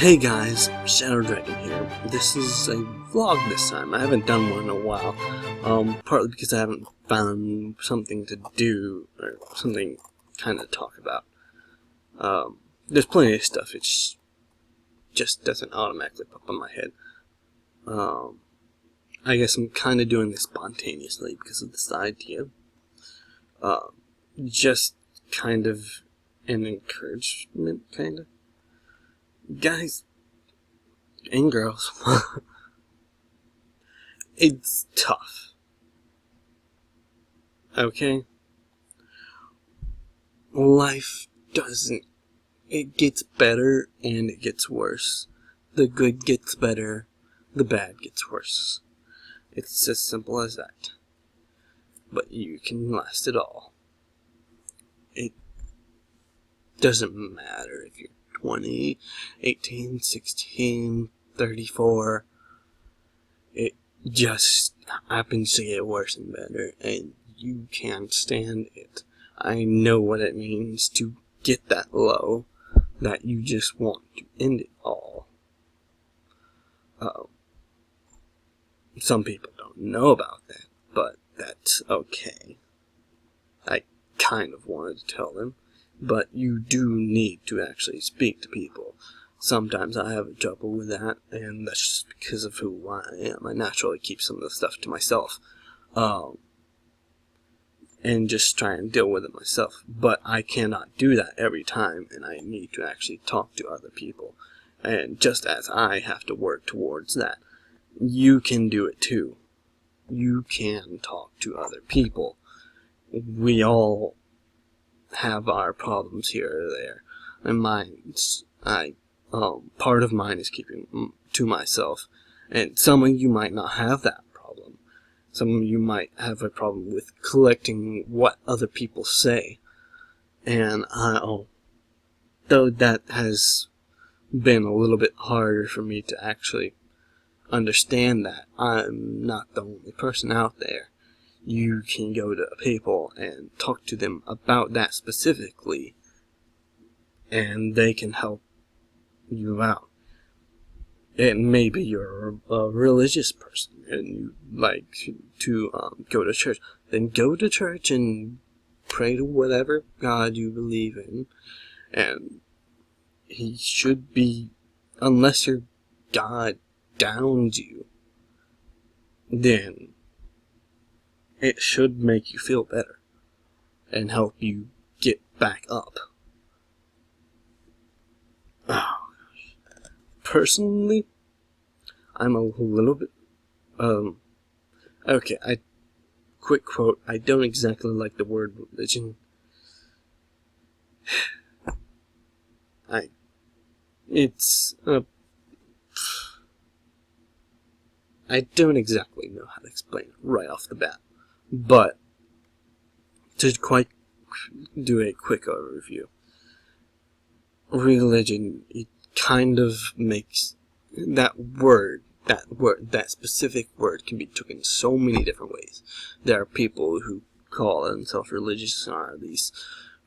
Hey guys, Shadow Dragon here. This is a vlog this time. I haven't done one in a while. Partly because I haven't found something to do, or something kind of talk about. There's plenty of stuff, it just doesn't automatically pop in my head. I guess I'm kind of doing this spontaneously because of this idea. Just kind of an encouragement, kind of. Guys and girls, it's tough. Okay? Life doesn't. It gets better and it gets worse. The good gets better, the bad gets worse. It's as simple as that. But you can last it all. It doesn't matter if you're 20, 18, 16, 34. It just happens to get worse and better, and you can't stand it. I know what it means to get that low, that you just want to end it all. Some people don't know about that, but that's okay. I kind of wanted to tell them. But you do need to actually speak to people. Sometimes I have trouble with that, and that's just because of who I am. I naturally keep some of the stuff to myself, and just try and deal with it myself. But I cannot do that every time, and I need to actually talk to other people. And just as I have to work towards that, you can do it too. You can talk to other people. We all have our problems here or there, and part of mine is keeping to myself, and some of you might not have that problem. Some of you might have a problem with collecting what other people say, and though that has been a little bit harder for me to actually understand that I'm not the only person out there. You can go to people and talk to them about that specifically, and they can help you out. And maybe you're a religious person and you like to go to church. Then go to church and pray to whatever God you believe in. And he should be, unless your God downs you, then it should make you feel better and help you get back up. Oh, gosh. Personally, I'm a little bit, okay, quick quote, I don't exactly like the word religion. I don't exactly know how to explain it right off the bat. But to do a quick overview, religion, it kind of makes that specific word can be taken so many different ways. There are people who call themselves religious and are these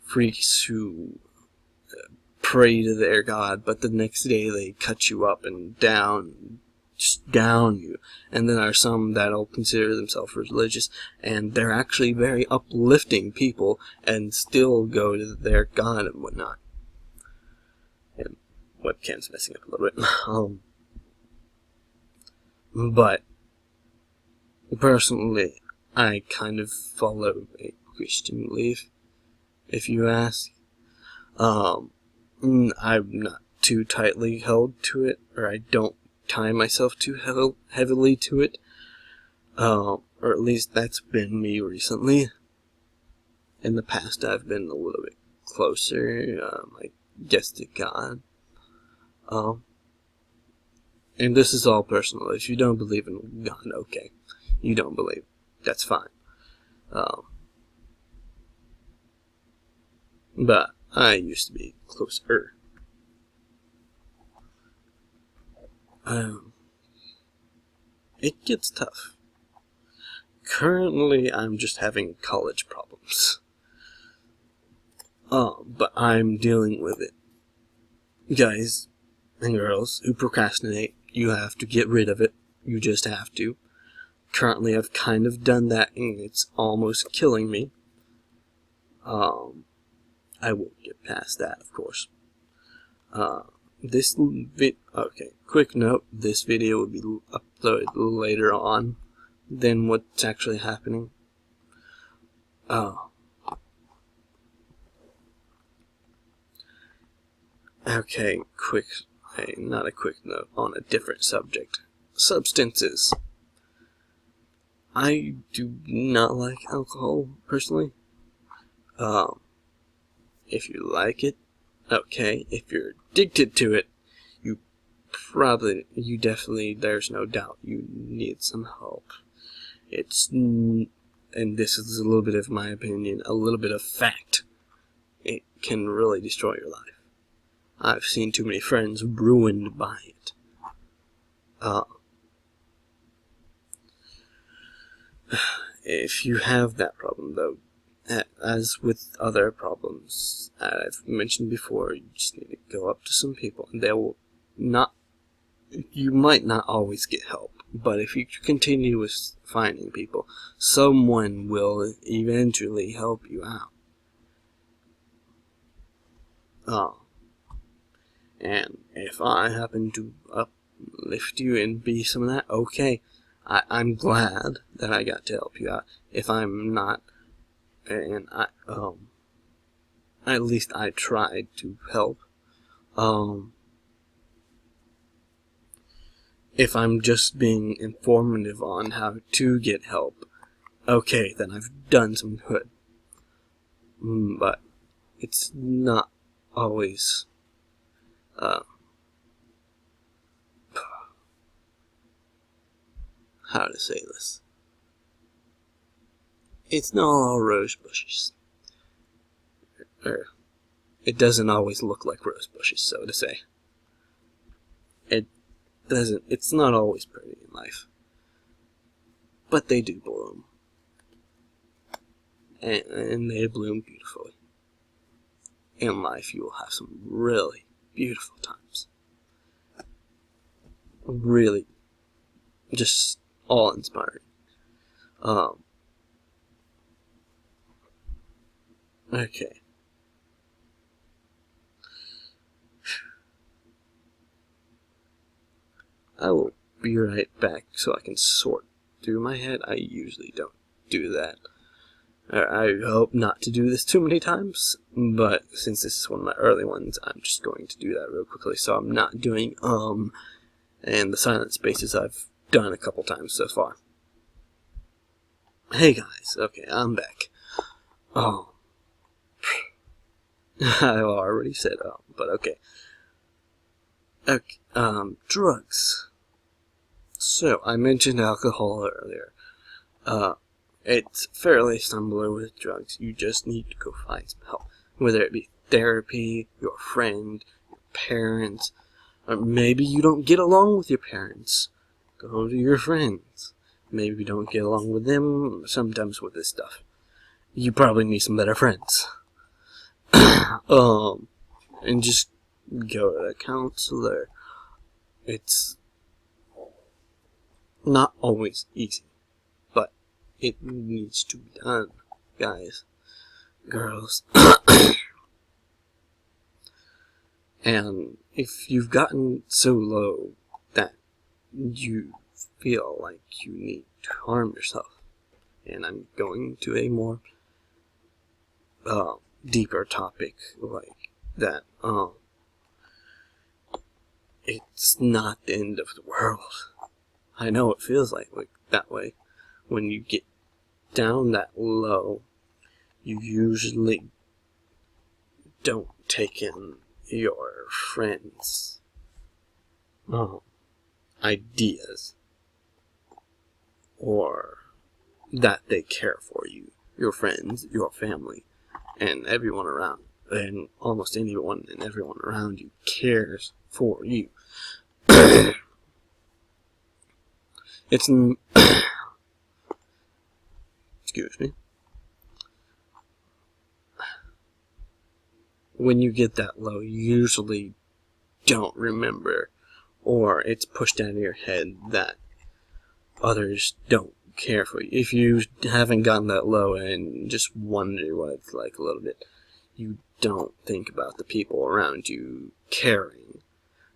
freaks who pray to their God, but the next day they cut you up and down you. And then there are some that'll consider themselves religious, and they're actually very uplifting people and still go to their God and whatnot. And webcam's messing up a little bit. But personally, I kind of follow a Christian belief, if you ask. I'm not too tightly held to it, or I don't tie myself too heavily to it, or at least that's been me recently. In the past, I've been a little bit closer, I guess, to God. And this is all personal. If you don't believe in God, okay, you don't believe, that's fine. But I used to be closer. It gets tough. Currently, I'm just having college problems. But I'm dealing with it. Guys, and girls who procrastinate, you have to get rid of it. You just have to. Currently, I've kind of done that, and it's almost killing me. I won't get past that, of course. Okay, quick note, this video will be uploaded later on than what's actually happening. Okay, not a quick note on a different subject. Substances. I do not like alcohol, personally. If you like it, okay. If you're addicted to it, you definitely, there's no doubt, you need some help. And this is a little bit of my opinion, a little bit of fact. It can really destroy your life. I've seen too many friends ruined by it. If you have that problem, though, as with other problems I've mentioned before, you just need to go up to some people, and you might not always get help, but if you continue with finding people, someone will eventually help you out. And if I happen to uplift you and be some of that, okay, I'm glad that I got to help you out. If I'm not, and at least I tried to help. If I'm just being informative on how to get help, okay, then I've done some good. But it's not always how to say this. It's not all rose bushes. It doesn't always look like rose bushes, so to say. It's not always pretty in life. But they do bloom. And they bloom beautifully. In life, you will have some really beautiful times. Really, just awe-inspiring. Okay. I will be right back so I can sort through my head. I usually don't do that. I hope not to do this too many times, but since this is one of my early ones, I'm just going to do that real quickly. So I'm not doing and the silent spaces I've done a couple times so far. Hey guys, okay, I'm back. I already said but okay. Okay, drugs. So, I mentioned alcohol earlier. It's fairly similar with drugs. You just need to go find some help. Whether it be therapy, your friend, your parents, or maybe you don't get along with your parents. Go to your friends. Maybe you don't get along with them, sometimes with this stuff. You probably need some better friends. And just go to a counselor. It's not always easy, but it needs to be done, guys, girls. And if you've gotten so low that you feel like you need to harm yourself, and I'm going to a more deeper topic like that, it's not the end of the world. I know it feels like that way. When you get down that low, you usually don't take in your friends' ideas, or that they care for you, your friends, your family, and everyone around, and almost anyone and everyone around you cares for you. It's excuse me. When you get that low, you usually don't remember, or it's pushed out of your head that others don't care for you. If you haven't gotten that low and just wonder what it's like a little bit, you don't think about the people around you caring.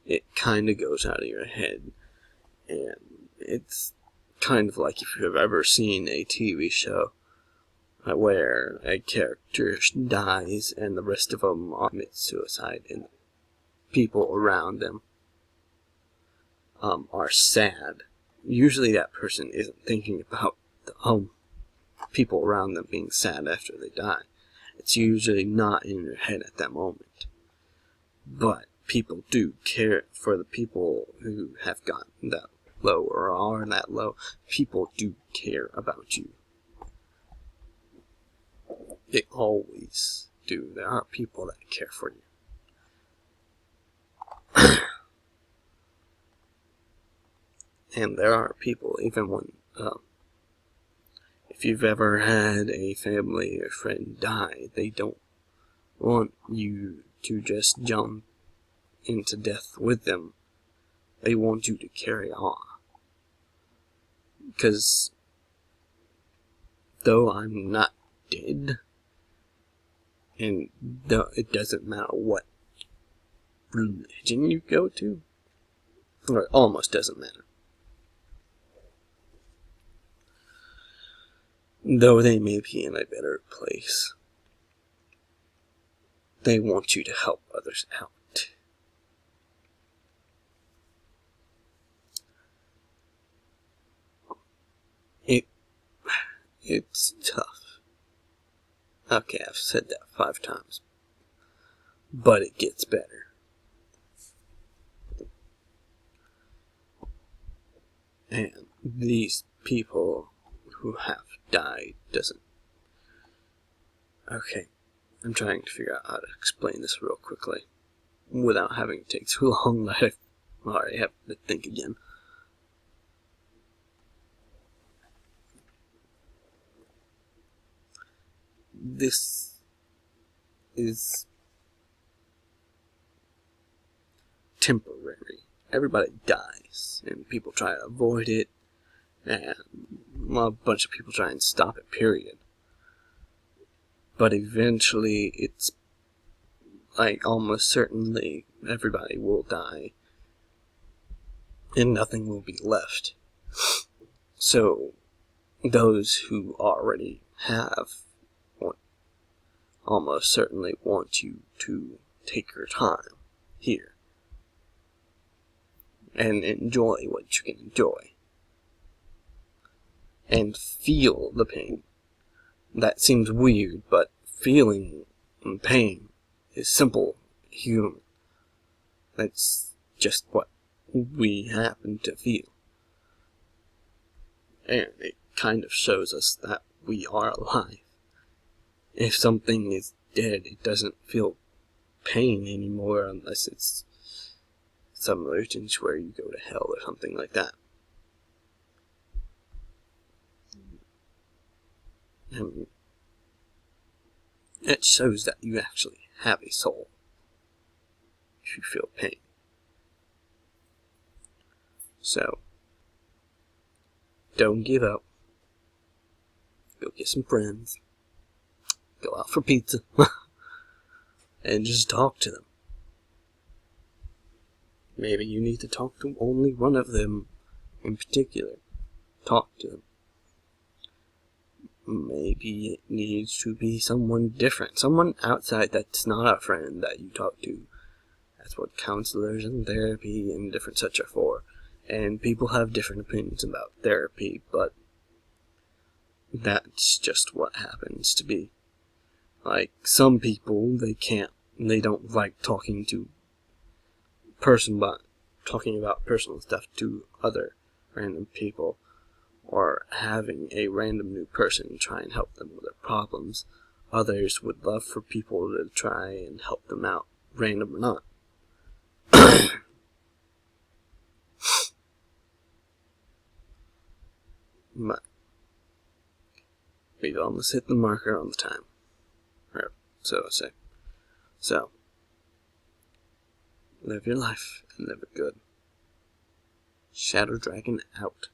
It kind of goes out of your head. And it's kind of like if you've ever seen a TV show where a character dies and the rest of them commit suicide, and the people around them are sad. Usually that person isn't thinking about the people around them being sad after they die. It's usually not in your head at that moment. But people do care for the people who have gotten that low or are that low. People do care about you. They always do. There are people that care for you. And there are people, even when, if you've ever had a family or friend die, they don't want you to just jump into death with them. They want you to carry on. Because though I'm not dead, and though it doesn't matter what religion you go to, or it almost doesn't matter. Though they may be in a better place, they want you to help others out. It's tough. Okay, I've said that 5 times. But it gets better. And these people who have died doesn't... Okay, I'm trying to figure out how to explain this real quickly without having to take too long that I already have to think again. This is temporary. Everybody dies, and people try to avoid it, and a bunch of people try and stop it, period. But eventually, it's like almost certainly everybody will die, and nothing will be left. So, those who already have almost certainly want you to take your time here and enjoy what you can enjoy and feel the pain. That seems weird, but feeling pain is simple human. That's just what we happen to feel. And it kind of shows us that we are alive. If something is dead, it doesn't feel pain anymore unless it's some emergency where you go to hell or something like that. And it shows that you actually have a soul if you feel pain. So, don't give up. Go get some friends. Go out for pizza. And just talk to them. Maybe you need to talk to only one of them in particular. Talk to them. Maybe it needs to be someone different. Someone outside that's not a friend that you talk to. That's what counselors and therapy and different such are for. And people have different opinions about therapy, but that's just what happens to be. Like, some people, they don't like talking to talking about personal stuff to other random people, or having a random new person try and help them with their problems. Others would love for people to try and help them out, random or not. But we've almost hit the marker on the time. Or so I say. So, Live your life and live it good. Shadow Dragon out.